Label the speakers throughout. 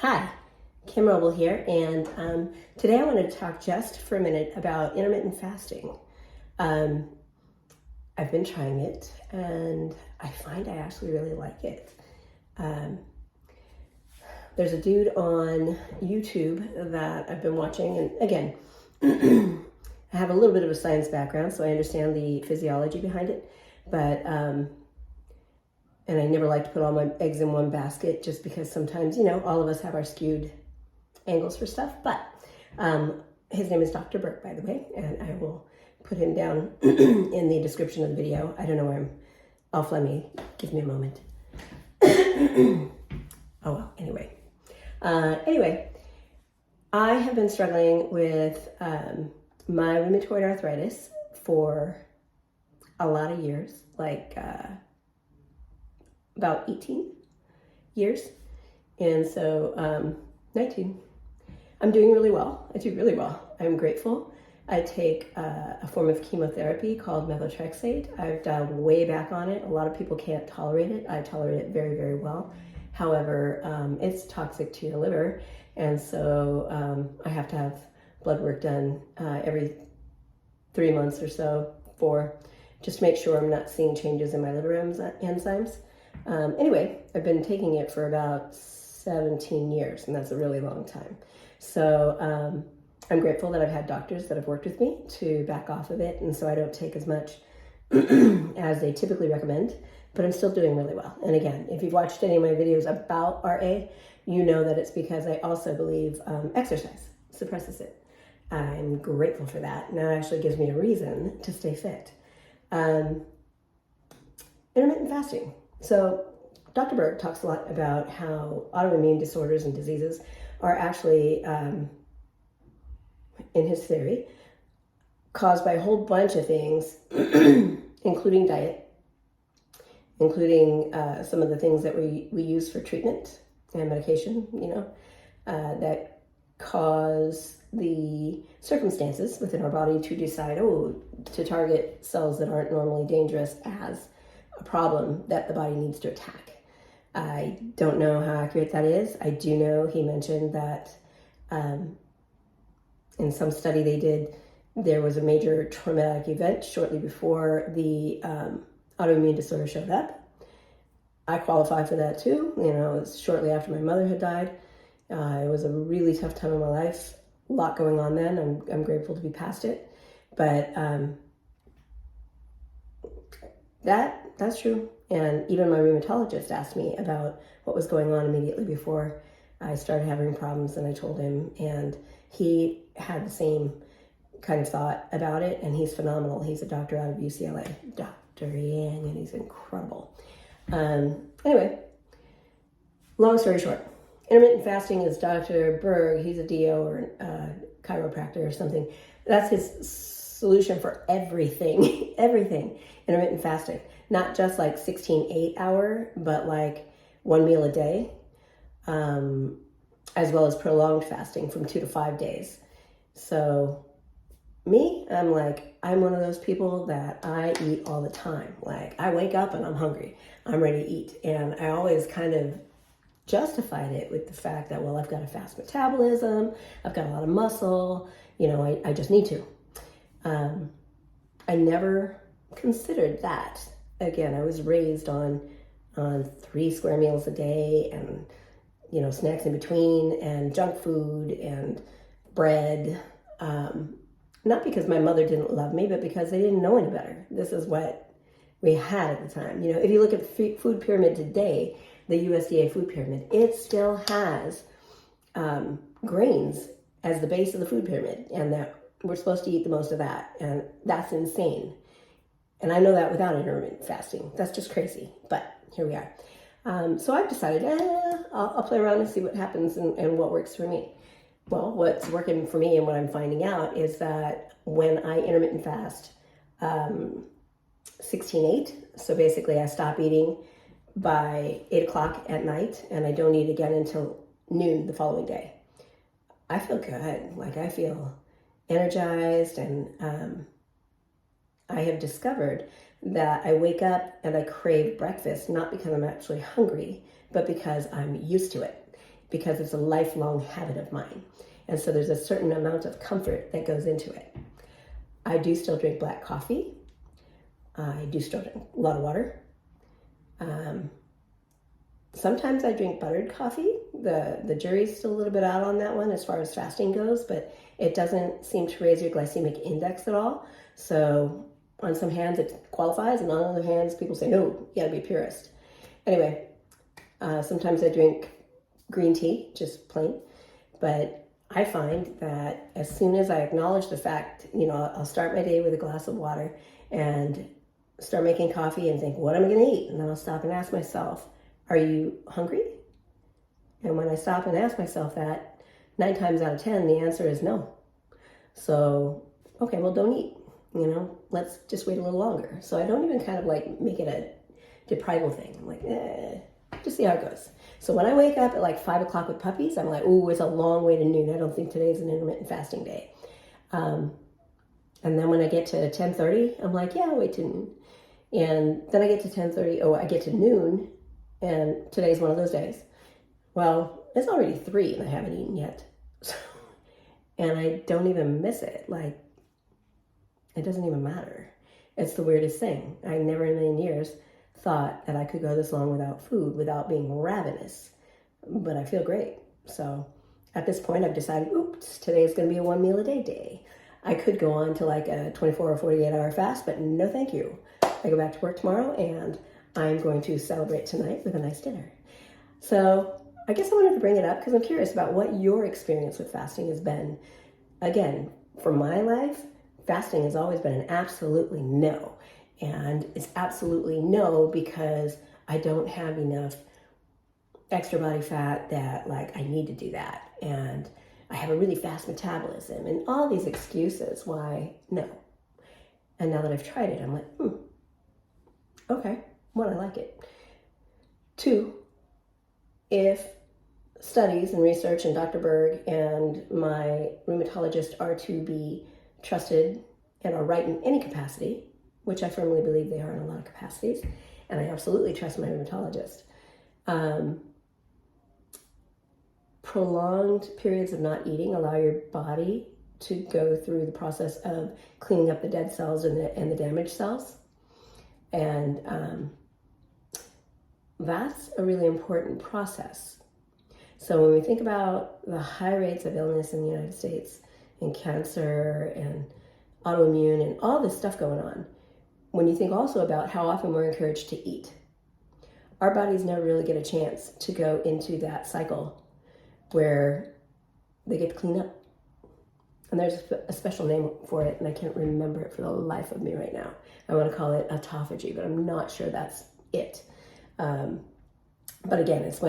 Speaker 1: Hi, Kim Roble here, and today I want to talk just for a minute about intermittent fasting. Um, I've been trying it, and I find I actually really like it. Um, there's a dude on YouTube that I've been watching, and again, I have a little bit of a science background, so I understand the physiology behind it, but and I never like to put all my eggs in one basket just because sometimes, all of us have our skewed angles for stuff. But his name is Dr. Berg, by the way, and I will put him down in the description of the video. I don't know where I'm off. Give me a moment. Oh, well, anyway. Anyway, I have been struggling with my rheumatoid arthritis for a lot of years, about 18 years. And so 19. I'm doing really well. I do really well. I'm grateful. I take a form of chemotherapy called methotrexate. I've dialed way back on it. A lot of people can't tolerate it. I tolerate it very, very well. However, it's toxic to your liver. And so I have to have blood work done every 3 months or so just to make sure I'm not seeing changes in my liver enzymes. Anyway, I've been taking it for about 17 years, and that's a really long time. So I'm grateful that I've had doctors that have worked with me to back off of it, and so I don't take as much as they typically recommend, but I'm still doing really well. And again, if you've watched any of my videos about RA, you know that it's because I also believe exercise suppresses it. I'm grateful for that, and that actually gives me a reason to stay fit. Intermittent fasting. So Dr. Berg talks a lot about how autoimmune disorders and diseases are actually, in his theory, caused by a whole bunch of things, including diet, including some of the things that we use for treatment and medication, that cause the circumstances within our body to decide, to target cells that aren't normally dangerous as a problem that the body needs to attack. I don't know how accurate that is. I do know he mentioned that in some study they did, there was a major traumatic event shortly before the autoimmune disorder showed up. I qualify for that too. It was shortly after my mother had died. It was a really tough time in my life. A lot going on then. I'm grateful to be past it. But that's true. And even my rheumatologist asked me about what was going on immediately before I started having problems, and I told him, and he had the same kind of thought about it, and he's phenomenal. He's a doctor out of UCLA, Dr. Yang, and he's incredible. Anyway, long story short, intermittent fasting is Dr. Berg. He's a DO or a chiropractor or something. That's his solution for everything, everything. Intermittent fasting, not just like 16 8-hour, but like one meal a day, as well as prolonged fasting from 2 to 5 days. So me, I'm one of those people that I eat all the time. Like I wake up and I'm hungry. I'm ready to eat. And I always kind of justified it with the fact that, well, I've got a fast metabolism. I've got a lot of muscle. I just need to. I never considered that. Again, I was raised on 3 square meals a day and, snacks in between and junk food and bread. Not because my mother didn't love me, but because they didn't know any better. This is what we had at the time. If you look at the food pyramid today, the USDA food pyramid, it still has grains as the base of the food pyramid, and that we're supposed to eat the most of that, and that's insane. And I know that without intermittent fasting. That's just crazy, but here we are. So I've decided, I'll play around and see what happens and what works for me. Well, what's working for me and what I'm finding out is that when I intermittent fast 16-8, so basically I stop eating by 8 o'clock at night and I don't eat again until noon the following day, I feel good. Like I feel energized, and I have discovered that I wake up and I crave breakfast, not because I'm actually hungry, but because I'm used to it. because it's a lifelong habit of mine. And so there's a certain amount of comfort that goes into it. I do still drink black coffee. I do still drink a lot of water. Sometimes I drink buttered coffee. The jury's still a little bit out on that one as far as fasting goes, but it doesn't seem to raise your glycemic index at all. So on some hands it qualifies, and on other hands people say, no, you gotta be a purist. Anyway, sometimes I drink green tea, just plain, but I find that as soon as I acknowledge the fact, I'll start my day with a glass of water and start making coffee and think, what am I gonna eat? And then I'll stop and ask myself, are you hungry? And when I stop and ask myself that, 9 times out of 10, the answer is no. So, okay, well, don't eat. Let's just wait a little longer. So I don't even kind of like make it a deprival thing. I'm like, just see how it goes. So when I wake up at like 5 o'clock with puppies, I'm like, ooh, it's a long way to noon. I don't think today's an intermittent fasting day. And then when I get to 10:30, I'm like, yeah, I'll wait to noon. And then I get to 10:30, I get to noon, and today's one of those days. Well, it's already 3 and I haven't eaten yet. And I don't even miss it. Like, it doesn't even matter. It's the weirdest thing. I never in a million years thought that I could go this long without food, without being ravenous. But I feel great. So at this point, I've decided, oops, today is going to be a 1 meal a day day. I could go on to like a 24 or 48 hour fast, but no thank you. I go back to work tomorrow, and I'm going to celebrate tonight with a nice dinner. So I guess I wanted to bring it up because I'm curious about what your experience with fasting has been. Again, for my life, fasting has always been an absolutely no. And it's absolutely no because I don't have enough extra body fat that like I need to do that. And I have a really fast metabolism and all these excuses why no. And now that I've tried it, I'm like, okay, one, I like it. 2, if studies and research and Dr. Berg and my rheumatologist are to be trusted and are right in any capacity, which I firmly believe they are in a lot of capacities, and I absolutely trust my rheumatologist. Prolonged periods of not eating allow your body to go through the process of cleaning up the dead cells and the damaged cells. And that's a really important process. So when we think about the high rates of illness in the United States, and cancer and autoimmune and all this stuff going on, when you think also about how often we're encouraged to eat, our bodies never really get a chance to go into that cycle where they get to clean up. And there's a special name for it, and I can't remember it for the life of me right now. I want to call it autophagy, but I'm not sure that's it. But again, it's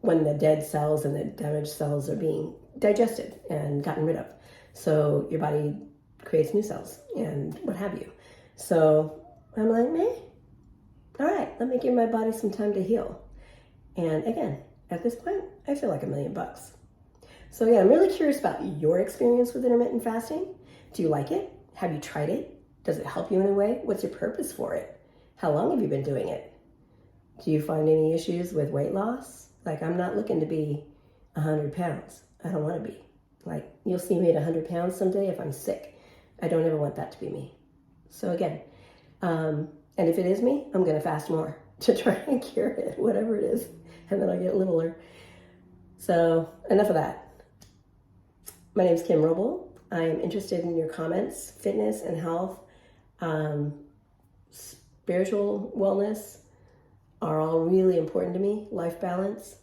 Speaker 1: when the dead cells and the damaged cells are being digested and gotten rid of. So your body creates new cells and what have you. So I'm like, all right, let me give my body some time to heal. And again, at this point, I feel like $1 million. So yeah, I'm really curious about your experience with intermittent fasting. Do you like it? Have you tried it? Does it help you in a way? What's your purpose for it? How long have you been doing it? Do you find any issues with weight loss? Like, I'm not looking to be 100 pounds. I don't want to be. Like, you'll see me at 100 pounds someday if I'm sick. I don't ever want that to be me. So again, and if it is me, I'm going to fast more to try and cure it, whatever it is. And then I'll get littler. So enough of that. My name is Kim Roble. I am interested in your comments, fitness and health, spiritual wellness are all really important to me, life balance.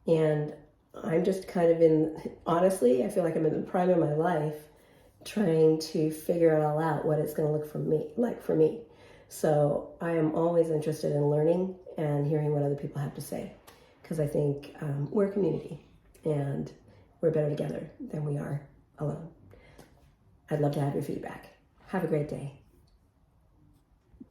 Speaker 1: And I'm just kind of honestly, I feel like I'm in the prime of my life trying to figure it all out, what it's going to look like for me. So I am always interested in learning and hearing what other people have to say, because I think we're a community and we're better together than we are alone. I'd love to have your feedback. Have a great day.